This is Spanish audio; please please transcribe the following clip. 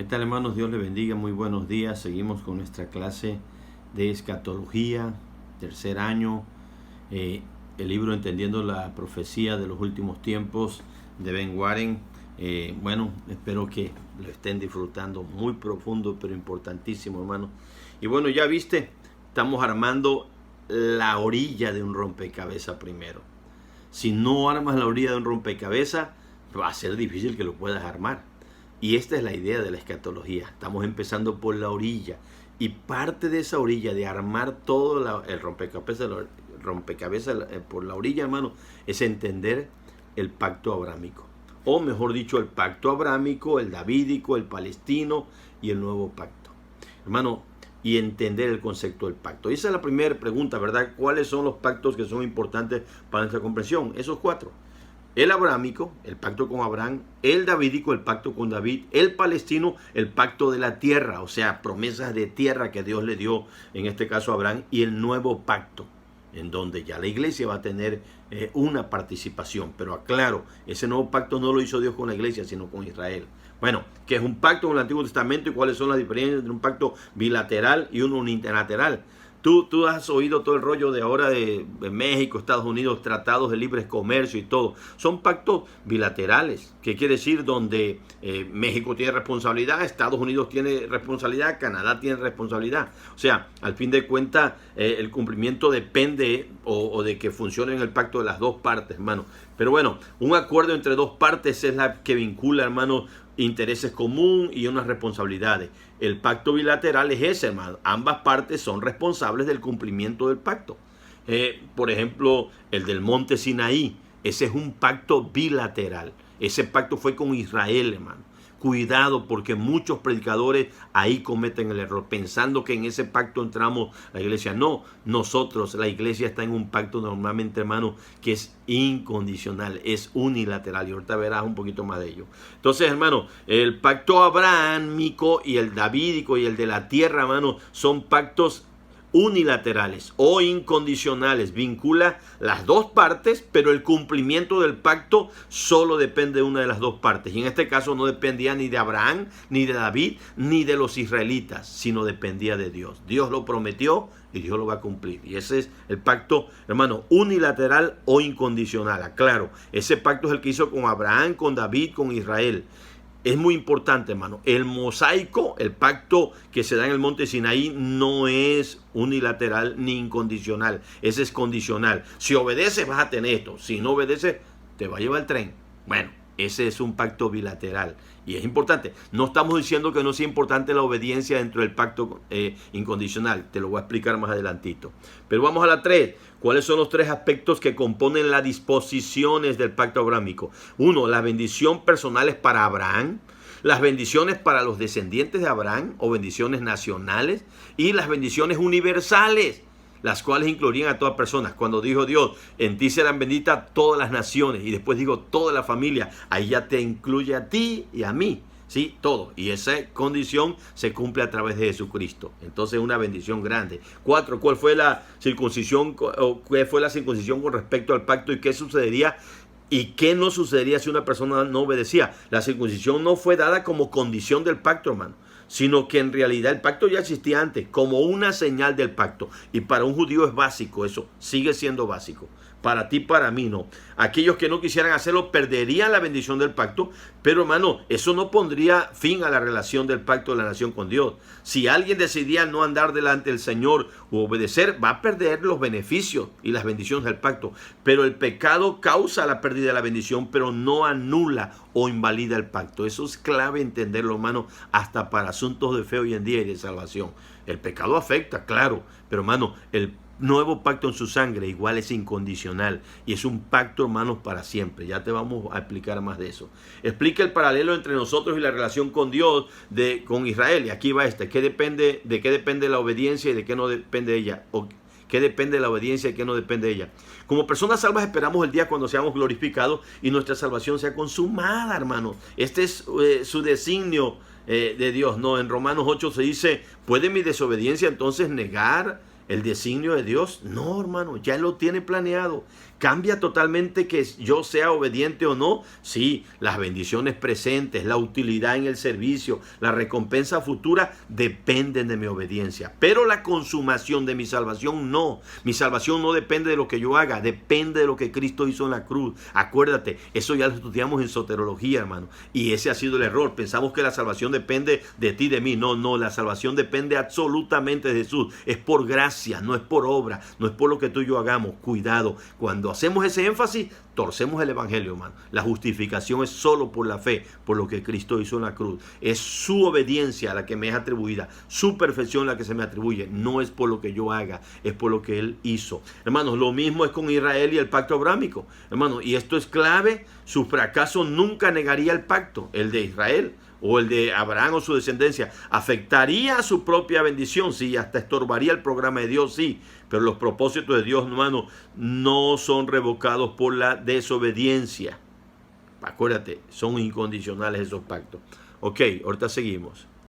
¿Qué tal, hermanos? Dios les bendiga, muy buenos días. Seguimos con nuestra clase de escatología, tercer año, el libro Entendiendo la Profecía de los Últimos Tiempos de Ben Warren. Espero que lo estén disfrutando, muy profundo pero importantísimo, hermano. Y bueno, ya viste, estamos armando la orilla de un rompecabezas primero. Si no armas la orilla de un rompecabezas, va a ser difícil que lo puedas armar. Y esta es la idea de la escatología. Estamos empezando por la orilla. Y parte de esa orilla, de armar todo el rompecabezas por la orilla, hermano, es entender el pacto abrámico. O mejor dicho, el pacto abrámico, el davídico, el palestino y el nuevo pacto. Hermano, y entender el concepto del pacto. Y esa es la primera pregunta, ¿verdad? ¿Cuáles son los pactos que son importantes para nuestra comprensión? Esos 4. El abrámico, el pacto con Abraham; el davídico, el pacto con David; el palestino, el pacto de la tierra, o sea, promesas de tierra que Dios le dio, en este caso a Abraham; y el nuevo pacto, en donde ya la iglesia va a tener una participación. Pero aclaro, ese nuevo pacto no lo hizo Dios con la iglesia, sino con Israel. Bueno, ¿qué es un pacto con el Antiguo Testamento y cuáles son las diferencias entre un pacto bilateral y uno unilateral? Tú has oído todo el rollo de ahora de México, Estados Unidos, tratados de libre comercio y todo. Son pactos bilaterales. ¿Qué quiere decir? Donde México tiene responsabilidad, Estados Unidos tiene responsabilidad, Canadá tiene responsabilidad. O sea, al fin de cuentas, el cumplimiento depende o de que funcione en el pacto de las dos partes, hermano. Pero bueno, un acuerdo entre dos partes es la que vincula, hermano, intereses comunes y unas responsabilidades. El pacto bilateral es ese, hermano. Ambas partes son responsables del cumplimiento del pacto. Por ejemplo, el del monte Sinaí. Ese es un pacto bilateral. Ese pacto fue con Israel, hermano. Cuidado, porque muchos predicadores ahí cometen el error, pensando que en ese pacto entramos la iglesia. No, nosotros, la iglesia está en un pacto normalmente, hermano, que es incondicional, es unilateral. Y ahorita verás un poquito más de ello. Entonces, hermano, el pacto abrahámico y el davídico y el de la tierra, hermano, son pactos unilaterales o incondicionales. Vincula las dos partes, pero el cumplimiento del pacto solo depende de una de las dos partes. Y en este caso no dependía ni de Abraham, ni de David, ni de los israelitas, sino dependía de Dios. Dios lo prometió y Dios lo va a cumplir. Y ese es el pacto, hermano, unilateral o incondicional. Aclaro, ese pacto es el que hizo con Abraham, con David, con Israel. Es muy importante, hermano. El mosaico, el pacto que se da en el monte Sinaí, no es unilateral ni incondicional. Ese es condicional. Si obedeces, vas a tener esto. Si no obedeces, te va a llevar el tren. Bueno, ese es un pacto bilateral. Y es importante. No estamos diciendo que no sea importante la obediencia dentro del pacto incondicional. Te lo voy a explicar más adelantito. Pero vamos a la 3. ¿Cuáles son los 3 aspectos que componen las disposiciones del pacto abrámico? 1. Las bendiciones personales para Abraham. Las bendiciones para los descendientes de Abraham o bendiciones nacionales. Y las bendiciones universales, las cuales incluirían a todas personas. Cuando dijo Dios, en ti serán benditas todas las naciones, y después digo toda la familia, ahí ya te incluye a ti y a mí, ¿sí? Todo. Y esa condición se cumple a través de Jesucristo. Entonces, una bendición grande. 4. ¿Cuál fue la circuncisión o qué fue la circuncisión con respecto al pacto y qué sucedería? ¿Y qué no sucedería si una persona no obedecía? La circuncisión no fue dada como condición del pacto, hermano, sino que en realidad el pacto ya existía antes, como una señal del pacto. Y para un judío es básico eso, sigue siendo básico. Para ti, para mí, no. Aquellos que no quisieran hacerlo perderían la bendición del pacto, pero hermano, eso no pondría fin a la relación del pacto de la nación con Dios. Si alguien decidía no andar delante del Señor u obedecer, va a perder los beneficios y las bendiciones del pacto. Pero el pecado causa la pérdida de la bendición, pero no anula o invalida el pacto. Eso es clave entenderlo, hermano, hasta para asuntos de fe hoy en día y de salvación. El pecado afecta, claro, pero hermano, el nuevo pacto en su sangre igual es incondicional y es un pacto, hermanos, para siempre. Ya te vamos a explicar más de eso. Explica el paralelo entre nosotros y la relación con Dios, con Israel. Y aquí va ¿de qué depende la obediencia y de qué no depende ella? ¿O qué depende de la obediencia y qué no depende de ella? Como personas salvas esperamos el día cuando seamos glorificados y nuestra salvación sea consumada, hermano. Este es su designio de Dios, ¿no? En Romanos 8 se dice, ¿puede mi desobediencia entonces negar el designio de Dios? No, hermano, ya Él lo tiene planeado. ¿Cambia totalmente que yo sea obediente o no? Sí, las bendiciones presentes, la utilidad en el servicio, la recompensa futura dependen de mi obediencia. Pero la consumación de mi salvación no. Mi salvación no depende de lo que yo haga, depende de lo que Cristo hizo en la cruz. Acuérdate, eso ya lo estudiamos en soterología, hermano. Y ese ha sido el error. Pensamos que la salvación depende de ti, de mí. No, no, la salvación depende absolutamente de Jesús. Es por gracia, no es por obra, no es por lo que tú y yo hagamos. Cuidado, cuando hacemos ese énfasis, torcemos el evangelio, hermano. La justificación es solo por la fe, por lo que Cristo hizo en la cruz. Es su obediencia la que me es atribuida, su perfección la que se me atribuye. No es por lo que yo haga, es por lo que Él hizo. Hermanos, lo mismo es con Israel y el pacto abrámico. Hermanos, y esto es clave, su fracaso nunca negaría el pacto, el de Israel o el de Abraham o su descendencia. Afectaría a su propia bendición, sí, hasta estorbaría el programa de Dios, sí, pero los propósitos de Dios, hermano, no son revocados por la desobediencia. Acuérdate, son incondicionales esos pactos. Ok, ahorita seguimos.